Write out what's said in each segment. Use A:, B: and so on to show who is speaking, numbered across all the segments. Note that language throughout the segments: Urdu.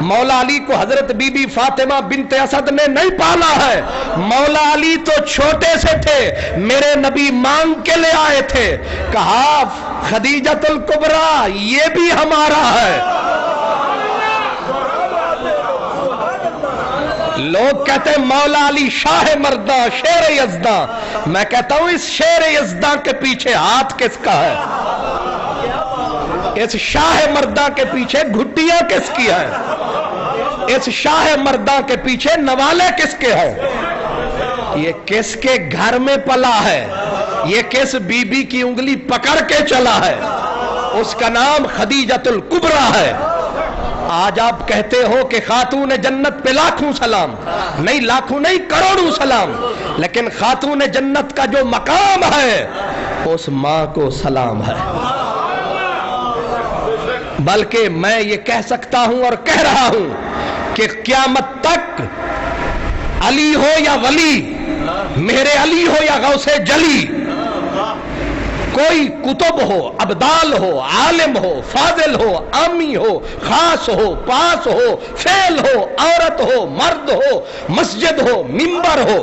A: مولا علی کو حضرت بی بی فاطمہ بنت اسد نے نہیں پالا ہے، مولا علی تو چھوٹے سے تھے، میرے نبی مانگ کے لے آئے تھے، کہا خدیجۃ الکبریٰ یہ بھی ہمارا ہے۔ لوگ کہتے ہیں مولا علی شاہ مرداں شیر یزداں، میں کہتا ہوں اس شیر یزداں کے پیچھے ہاتھ کس کا ہے؟ اس شاہ مرداں کے پیچھے گھٹیاں کس کی ہے؟ اس شاہ مرداں کے پیچھے نوالے کس کے ہیں؟ یہ کس کے گھر میں پلا ہے؟ یہ کس بی بی کی انگلی پکڑ کے چلا ہے؟ اس کا نام خدیجۃ الکبریٰ ہے۔ آج آپ کہتے ہو کہ خاتون جنت پہ لاکھوں سلام، نہیں لاکھوں نہیں کروڑوں سلام، لیکن خاتون جنت کا جو مقام ہے اس ماں کو سلام ہے۔ بلکہ میں یہ کہہ سکتا ہوں اور کہہ رہا ہوں کہ قیامت تک علی ہو یا ولی، میرے علی ہو یا غوث جلی، کوئی کتب ہو، ابدال ہو، عالم ہو، فاضل ہو، عامی ہو، خاص ہو، پاس ہو، فعل ہو، عورت ہو، مرد ہو، مسجد ہو، منبر ہو،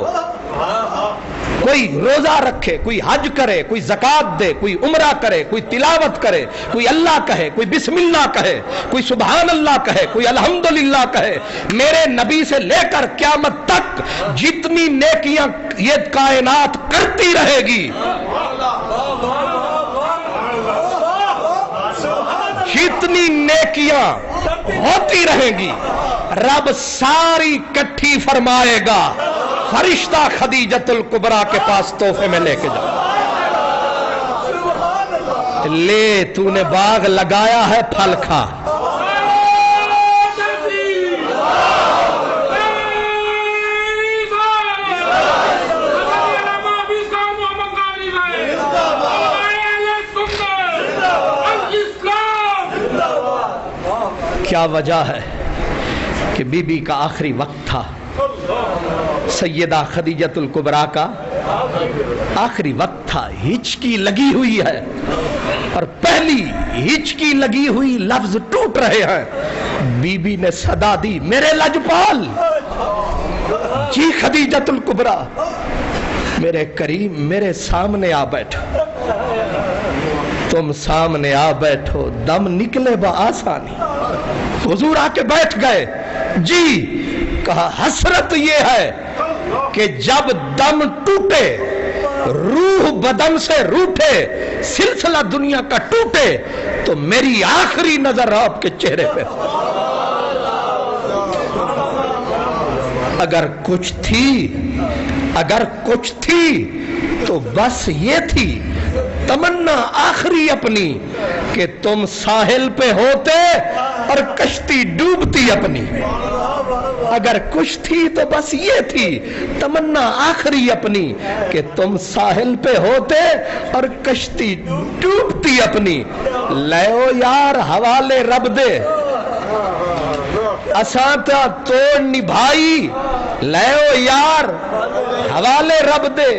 A: کوئی روزہ رکھے، کوئی حج کرے، کوئی زکوٰۃ دے، کوئی عمرہ کرے، کوئی تلاوت کرے، کوئی اللہ کہے، کوئی بسم اللہ کہے، کوئی سبحان اللہ کہے، کوئی الحمدللہ کہے، میرے نبی سے لے کر قیامت تک جتنی نیکیاں یہ کائنات کرتی رہے گی، جتنی نیکیاں ہوتی رہیں گی، رب ساری کٹھی فرمائے گا فرشتہ خدیجۃ الکبریٰ کے پاس تحفے میں لے کے جاؤ۔ لے تو نے باغ لگایا ہے، پھل کھا۔ کیا وجہ ہے کہ بی بی کا آخری وقت تھا، سیدہ خدیجۃ الکبریٰ کا آخری وقت تھا، ہچکی لگی ہوئی ہے، اور پہلی ہچکی لگی ہوئی لفظ ٹوٹ رہے ہیں۔ بی بی نے صدا دی، میرے لجپال، جی خدیجۃ الکبریٰ، میرے کریم میرے سامنے آ بیٹھو، تم سامنے آ بیٹھو، دم نکلے بآسانی۔ حضور آ کے بیٹھ گئے، جی کہا حسرت یہ ہے کہ جب دم ٹوٹے، روح بدن سے روٹھے، سلسلہ دنیا کا ٹوٹے، تو میری آخری نظر آپ کے چہرے پہ، اگر کچھ تھی تو بس یہ تھی تمنا آخری اپنی کہ تم ساحل پہ ہوتے اور کشتی ڈوبتی اپنی۔ اگر کچھ تھی تو بس یہ تھی تمنا آخری اپنی کہ تم ساحل پہ ہوتے اور کشتی ڈوبتی اپنی۔ لیو یار حوالے رب دے، اساں تا توڑ نبھائی، لیو یار حوالے رب دے۔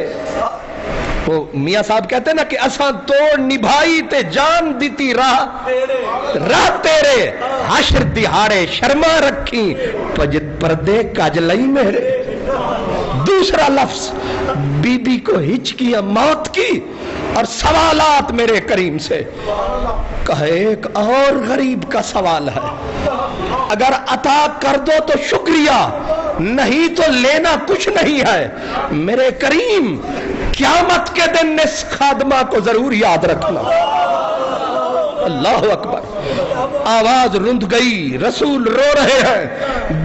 A: وہ میاں صاحب کہتے ہیں نا کہ اساں توڑ نبھائی تے جان دیتی راہ تیرے، حشر دہاڑے شرما رکھی پجد پردے کج لئی میرے۔ دوسرا لفظ بی بی کو ہچکیاں موت کی اور سوالات میرے کریم سے۔ کہے ایک اور غریب کا سوال ہے، اگر عطا کر دو تو شکریہ، نہیں تو لینا کچھ نہیں ہے۔ میرے کریم قیامت کے دن اس خادمہ کو ضرور یاد رکھنا۔ اللہ اکبر، آواز رند گئی، رسول رو رہے ہیں،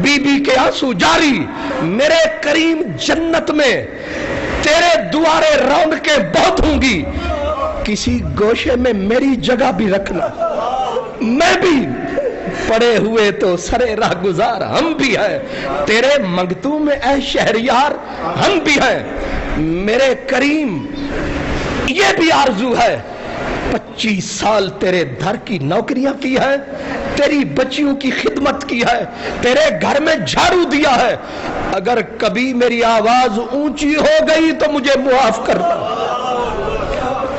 A: بی بی کے آنسو جاری۔ میرے کریم جنت میں تیرے دوارے رونقیں بہت ہوں گی، کسی گوشے میں میری جگہ بھی رکھنا، میں بھی پڑے ہوئے تو سرے راہ گزار ہم بھی ہیں، تیرے منگتوں میں اے شہریار ہم بھی ہیں۔ میرے کریم یہ بھی آرزو ہے، 25 سال تیرے دھر کی نوکریاں کی ہے، تیری بچیوں کی خدمت کی ہے، تیرے گھر میں جھاڑو دیا ہے، اگر کبھی میری آواز اونچی ہو گئی تو مجھے معاف کرنا،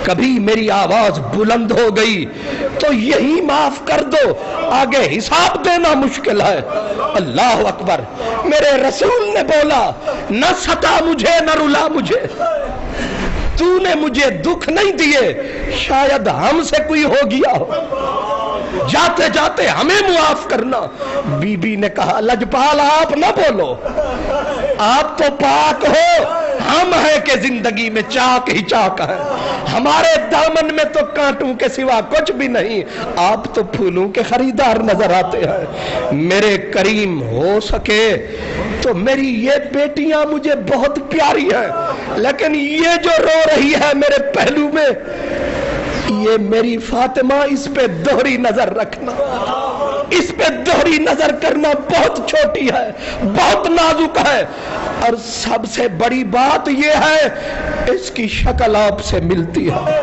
A: کبھی میری آواز بلند ہو گئی تو تو یہی معاف کر دو، آگے حساب دینا مشکل ہے۔ اللہ اکبر۔ میرے رسول نے بولا نہ ستا مجھے نہ رلا مجھے، تو نے مجھے دکھ نہیں دیے، شاید ہم سے کوئی ہو گیا ہو، جاتے جاتے ہمیں معاف کرنا۔ بی بی نے کہا لجپال آپ نہ بولو، آپ تو پاک ہو، ہم ہیں کہ زندگی میں چاک ہی چاک ہے، ہمارے دامن میں تو کانٹوں کے سوا کچھ بھی نہیں، آپ تو پھولوں کے خریدار نظر آتے ہیں۔ میرے کریم ہو سکے تو میری یہ بیٹیاں مجھے بہت پیاری ہیں، لیکن یہ جو رو رہی ہے میرے پہلو میں، یہ میری فاطمہ، اس پہ دوہری نظر رکھنا، اس پہ دوہری نظر کرنا، بہت چھوٹی ہے، بہت نازک ہے، اور سب سے بڑی بات یہ ہے اس کی شکل آپ سے ملتی ہے،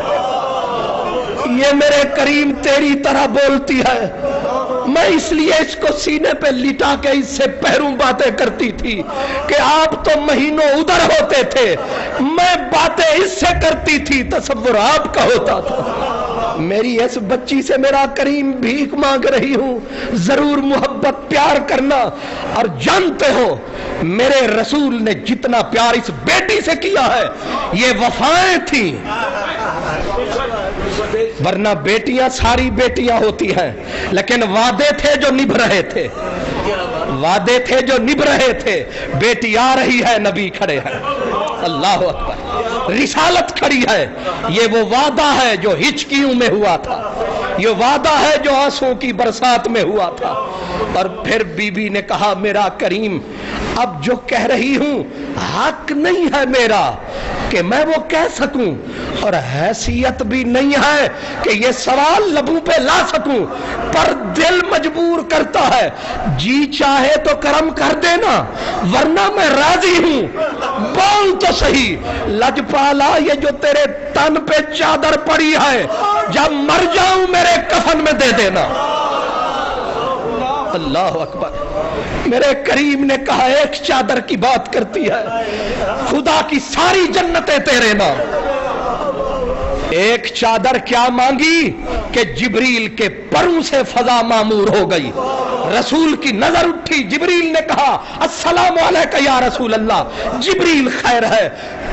A: یہ میرے کریم تیری طرح بولتی ہے۔ میں اس لیے اس کو سینے پہ لٹا کے اس سے پہروں باتیں کرتی تھی کہ آپ تو مہینوں ادھر ہوتے تھے، میں باتیں اس سے کرتی تھی، تصور آپ کا ہوتا تھا۔ میری اس بچی سے میرا کریم بھیک مانگ رہی ہوں، ضرور محبت پیار کرنا، اور جانتے ہو میرے رسول نے جتنا پیار اس بیٹی سے کیا ہے یہ وفائیں تھیں، ورنہ بیٹیاں ساری بیٹیاں ہوتی ہیں، لیکن وعدے تھے جو نبھ رہے تھے، وعدے تھے جو نبھ رہے تھے۔ بیٹی آ رہی ہے، نبی کھڑے ہیں، اللہ اکبر، رسالت کھڑی ہے، یہ وہ وعدہ ہے جو ہچکیوں میں ہوا تھا، یہ وعدہ ہے جو آنسوں کی برسات میں ہوا تھا۔ اور پھر بی بی نے کہا میرا کریم اب جو کہہ رہی ہوں حق نہیں ہے میرا کہ میں وہ کہہ سکوں، اور حیثیت بھی نہیں ہے کہ یہ سوال لبوں پہ لا سکوں، پر دل مجبور کرتا ہے، جی چاہے تو کرم کر دینا ورنہ میں راضی ہوں، بول تو صحیح لجپالا یہ جو تیرے تن پہ چادر پڑی ہے جب مر جاؤں میرے کفن میں دے دینا۔ اللہ اکبر۔ میرے کریم نے کہا ایک چادر کی بات کرتی ہے، خدا کی ساری جنتیں تیرے نام۔ ایک چادر کیا مانگی کہ جبریل کے پروں سے فضا معمور ہو گئی، رسول کی نظر اٹھی، جبریل نے کہا السلام علیکہ یا رسول اللہ، جبریل خیر ہے،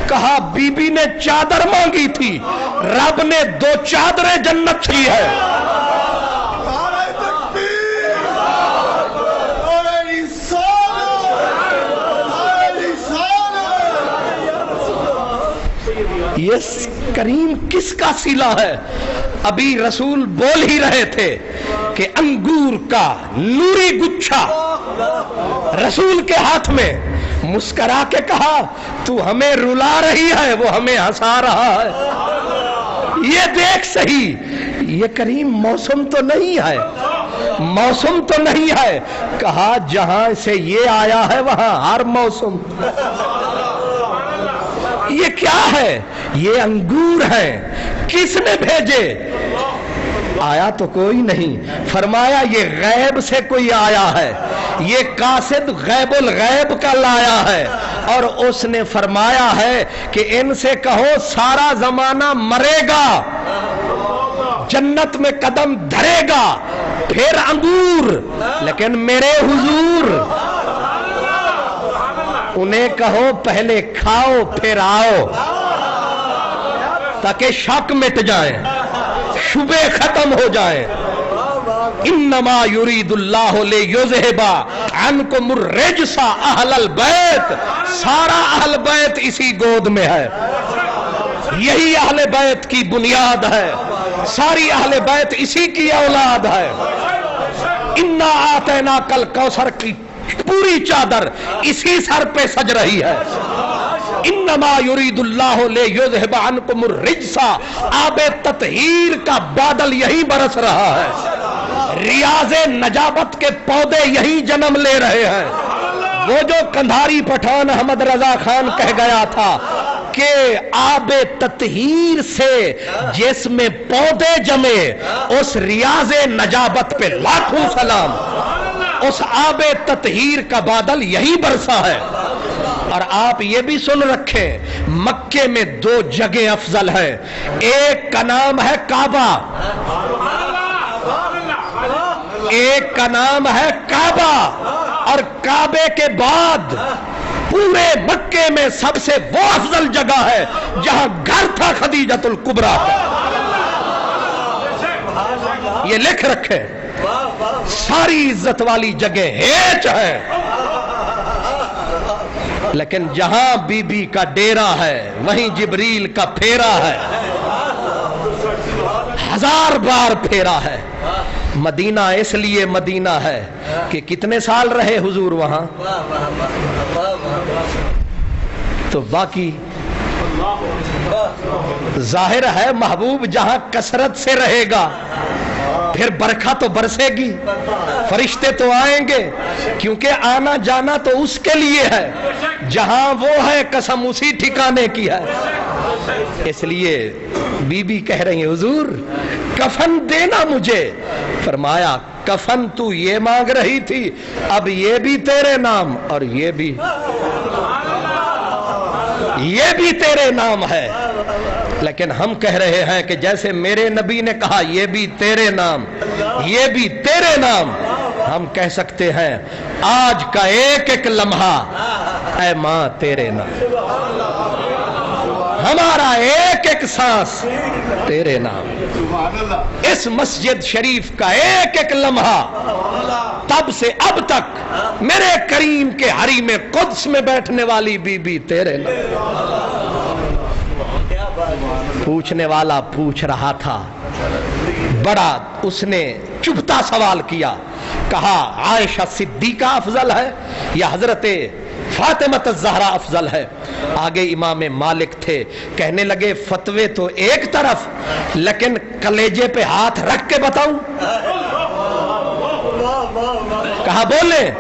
A: کہا بی بی نے چادر مانگی تھی، رب نے 2 چادریں جنت کی ہے۔ یہ کریم کس کا سلا ہے؟ ابھی رسول بول ہی رہے تھے کہ انگور کا نوری گچھا رسول کے ہاتھ میں، مسکرا کے کہا تو ہمیں رلا رہی ہے وہ ہمیں ہنسا رہا ہے، یہ دیکھ صحیح یہ کریم موسم تو نہیں ہے، موسم تو نہیں ہے، کہا جہاں سے یہ آیا ہے وہاں ہر موسم۔ یہ کیا ہے؟ یہ انگور ہیں، کس نے بھیجے؟ آیا تو کوئی نہیں، فرمایا یہ غیب سے کوئی آیا ہے، یہ قاصد غیب الغیب کا لایا ہے، اور اس نے فرمایا ہے کہ ان سے کہو سارا زمانہ مرے گا، جنت میں قدم دھرے گا، پھر انگور، لیکن میرے حضور انہیں کہو پہلے کھاؤ پھر آؤ، تاکہ شک مٹ جائیں، شبے ختم ہو جائیں۔ انما یرید اللہ لیذھب عنکم الرجس اہل البیت، سارا اہل بیت اسی گود میں ہے، یہی اہل بیت کی بنیاد ہے، ساری اہل بیت اسی کی اولاد ہے۔ انا آتیناک الکوثر کی پوری چادر اسی سر پہ سج رہی ہے۔ انما یرید اللہ لیذھب عنکم الرجس، آب تطہیر کا بادل یہی برس رہا ہے، ریاض نجابت کے پودے یہی جنم لے رہے ہیں۔ وہ جو کندھاری پٹھان احمد رضا خان کہہ گیا تھا کہ آب تطہیر سے جس میں پودے جمے، اس ریاض نجابت پہ لاکھوں سلام، اس آب تطہیر کا بادل یہی برسا ہے۔ اور آپ یہ بھی سن رکھیں مکے میں 2 جگہ افضل ہیں، ایک کا نام ہے کعبہ، ایک کا نام ہے کعبہ، اور کعبے کے بعد پورے مکے میں سب سے وہ افضل جگہ ہے جہاں گھر تھا خدیجۃ الکبریٰ کا، یہ لکھ رکھے، ساری عزت والی جگہ ہیچ ہے، لیکن جہاں بی بی کا ڈیرا ہے وہیں جبریل کا پھیرا ہے، 1000 بار پھیرا ہے۔ مدینہ اس لیے مدینہ ہے کہ کتنے سال رہے حضور وہاں، تو باقی ظاہر ہے محبوب جہاں کثرت سے رہے گا پھر برکھا تو برسے گی، فرشتے تو آئیں گے، کیونکہ آنا جانا تو اس کے لیے ہے، جہاں وہ ہے قسم اسی ٹھکانے کی ہے۔ اس لیے بی بی کہہ رہی ہیں حضور کفن دینا مجھے، فرمایا کفن تو یہ مانگ رہی تھی، اب یہ بھی تیرے نام اور یہ بھی تیرے نام ہے، لیکن ہم کہہ رہے ہیں کہ جیسے میرے نبی نے کہا یہ بھی تیرے نام یہ بھی تیرے نام، ہم کہہ سکتے ہیں آج کا ایک ایک لمحہ اے ماں تیرے نام، ہمارا ایک ایک سانس تیرے نام، اس مسجد شریف کا ایک ایک لمحہ تب سے اب تک میرے کریم کے حریم قدس میں بیٹھنے والی بی بی تیرے نام۔ پوچھنے والا پوچھ رہا تھا، بڑا اس نے چبھتا سوال کیا، کہا عائشہ صدیقہ افضل ہے یا حضرت فاطمہ الزہرا افضل ہے؟ آگے امام مالک تھے، کہنے لگے فتوے تو ایک طرف، لیکن کلیجے پہ ہاتھ رکھ کے بتاؤں؟ کہا بولے،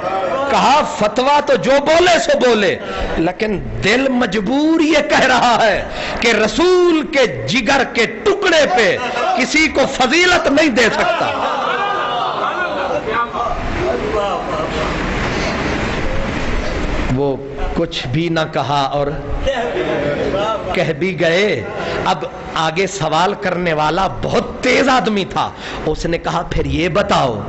A: کہا فتویٰ تو جو بولے سو بولے، لیکن دل مجبور یہ کہہ رہا ہے کہ رسول کے جگر کے ٹکڑے پہ کسی کو فضیلت نہیں دے سکتا۔ وہ کچھ بھی نہ کہا اور کہہ بھی گئے۔ اب آگے سوال کرنے والا بہت تیز آدمی تھا، اس نے کہا پھر یہ بتاؤ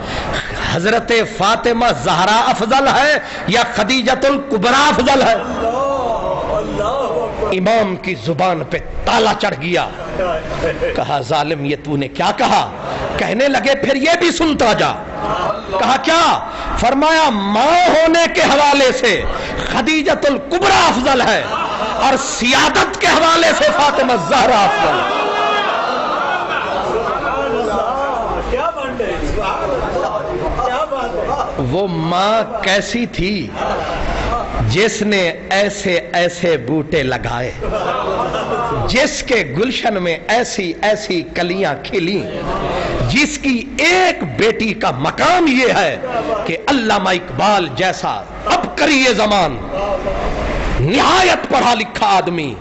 A: حضرت فاطمہ زہرا افضل ہے یا خدیجۃ الکبریٰ افضل ہے؟ امام کی زبان پہ تالا چڑھ گیا، کہا ظالم یہ تو نے کیا کہا؟ کہنے لگے پھر یہ بھی سنتا جا۔ کہا کیا؟ فرمایا ماں ہونے کے حوالے سے خدیجۃ الکبریٰ افضل ہے اور سیادت کے حوالے سے فاطمہ زہرا افضل ہے۔ وہ ماں کیسی تھی جس نے ایسے ایسے بوٹے لگائے، جس کے گلشن میں ایسی ایسی کلیاں کھلیں، جس کی ایک بیٹی کا مقام یہ ہے کہ علامہ اقبال جیسا عبقری زمان، نہایت پڑھا لکھا آدمی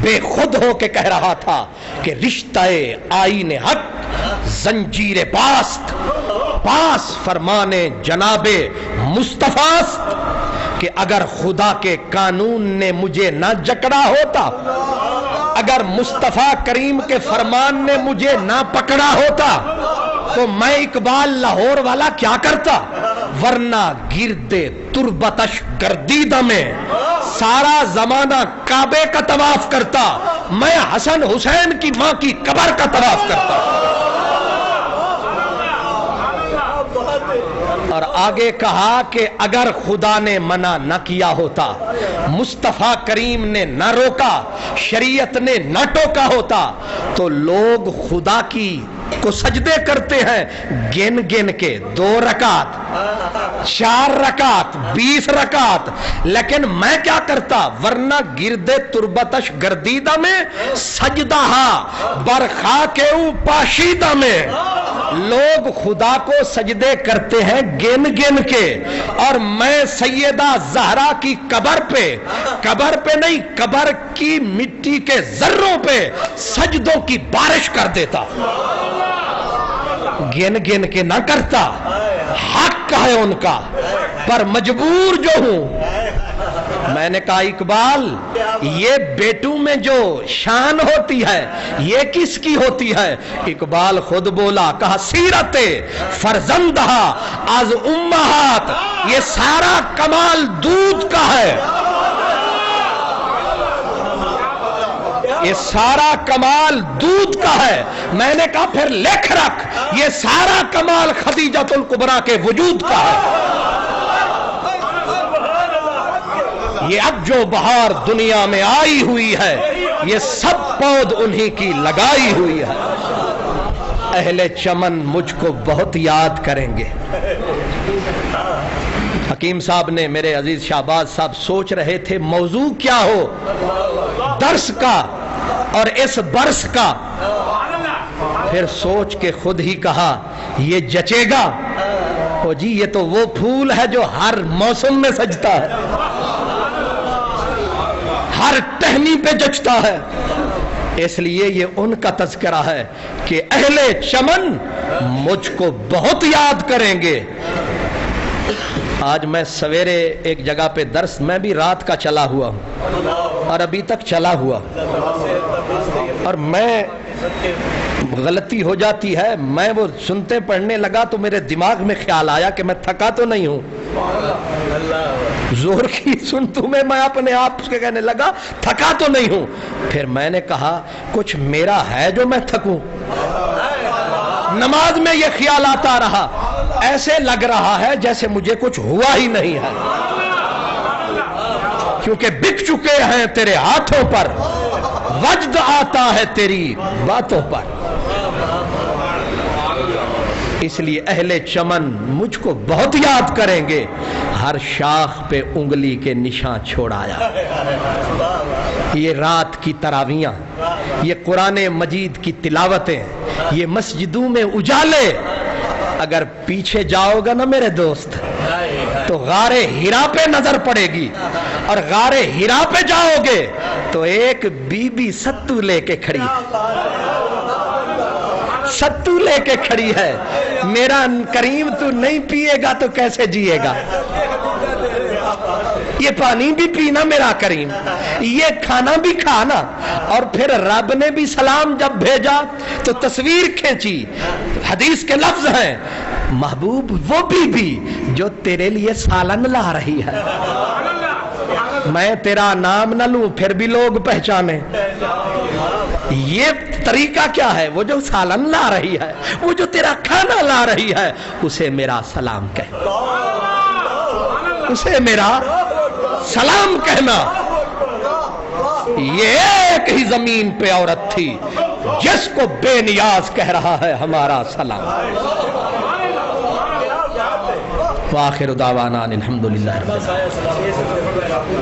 A: بے خود ہو کے کہہ رہا تھا کہ رشتہ آئین حق زنجیر باست، پاس فرمانے جناب مصطفیٰ، کہ اگر خدا کے قانون نے مجھے نہ جکڑا ہوتا، اگر مصطفیٰ کریم کے فرمان نے مجھے نہ پکڑا ہوتا تو میں اقبال لاہور والا کیا کرتا؟ ورنہ گردے تربتش گردیدہ میں سارا زمانہ کعبے کا طواف کرتا، میں حسن حسین کی ماں کی قبر کا طواف کرتا۔ اور آگے کہا کہ اگر خدا نے منع نہ کیا ہوتا، مصطفیٰ کریم نے نہ روکا، شریعت نے نہ ٹوکا ہوتا، تو لوگ خدا کی کو سجدے کرتے ہیں گن گن کے 2 رکعت 4 رکعت 20 رکعت، لیکن میں کیا کرتا؟ ورنہ گردے تربتش گردیدہ میں سجدہ برخاک او پاشیدہ میں، لوگ خدا کو سجدے کرتے ہیں گن گن کے، اور میں سیدہ زہرا کی قبر پہ نہیں، قبر کی مٹی کے ذروں پہ سجدوں کی بارش کر دیتا، گن گن کے نہ کرتا۔ حق ہے ان کا، پر مجبور جو ہوں میں نے کہا اقبال یہ بیٹوں میں جو شان ہوتی ہے یہ کس کی ہوتی ہے؟ اقبال خود بولا، کہا سیرت فرزندہ از امہات، یہ سارا کمال دودھ کا ہے، یہ سارا کمال دودھ کا ہے۔ میں نے کہا پھر لکھ رکھ، یہ سارا کمال خدیجۃ الکبریٰ کے وجود کا ہے۔ یہ اب جو بہار دنیا میں آئی ہوئی ہے یہ سب پود انہی کی لگائی ہوئی ہے۔ اہل چمن مجھ کو بہت یاد کریں گے۔ حکیم صاحب نے، میرے عزیز شہباز صاحب سوچ رہے تھے موضوع کیا ہو درس کا اور اس برس کا، پھر سوچ کے خود ہی کہا یہ جچے گا۔ او جی یہ تو وہ پھول ہے جو ہر موسم میں سجتا ہے، ہر ٹہنی پہ جچتا ہے، اس لیے یہ ان کا تذکرہ ہے کہ اہل چمن مجھ کو بہت یاد کریں گے۔ آج میں سویرے ایک جگہ پہ درس، میں بھی رات کا چلا ہوا ہوں اور ابھی تک چلا ہوا، اور میں غلطی ہو جاتی ہے، میں وہ سنتے پڑھنے لگا تو میرے دماغ میں خیال آیا کہ میں تھکا تو نہیں ہوں، زور کی سنتوں میں اپنے آپ سے کہنے لگا تھکا تو نہیں ہوں۔ پھر میں نے کہا کچھ میرا ہے جو میں تھکوں؟ نماز میں یہ خیال آتا رہا، ایسے لگ رہا ہے جیسے مجھے کچھ ہوا ہی نہیں ہے، کیونکہ بک چکے ہیں تیرے ہاتھوں پر، وجد آتا ہے تیری باتوں پر۔ اس لیے اہل چمن مجھ کو بہت یاد کریں گے۔ ہر شاخ پہ انگلی کے نشان چھوڑایا، یہ رات کی تراویاں، یہ قرآن مجید کی تلاوتیں، یہ مسجدوں میں اجالے، اگر پیچھے جاؤ گا نا میرے دوست تو غار ہرا پہ نظر پڑے گی، اور غار ہرا پہ جاؤ گے تو ایک بی بی ستو لے کے کھڑی ہے، ستو لے کے کھڑی ہے، میرا کریم تو نہیں پیے گا تو کیسے جیے گا؟ یہ پانی بھی پینا میرا کریم، یہ کھانا بھی کھانا۔ اور پھر رب نے بھی سلام جب بھیجا تو تصویر کھینچی، حدیث کے لفظ ہیں محبوب وہ بی جو تیرے لیے سالن لا رہی ہے، میں تیرا نام نہ لوں پھر بھی لوگ پہچانے۔ یہ طریقہ کیا ہے؟ وہ جو سالن لا رہی ہے، وہ جو تیرا کھانا لا رہی ہے، اسے میرا سلام کہہ، اسے میرا سلام کہنا۔ یہ ایک ہی زمین پہ عورت تھی جس کو بے نیاز کہہ رہا ہے ہمارا سلام۔ وآخر دعوانا الحمدللہ رب العالمین۔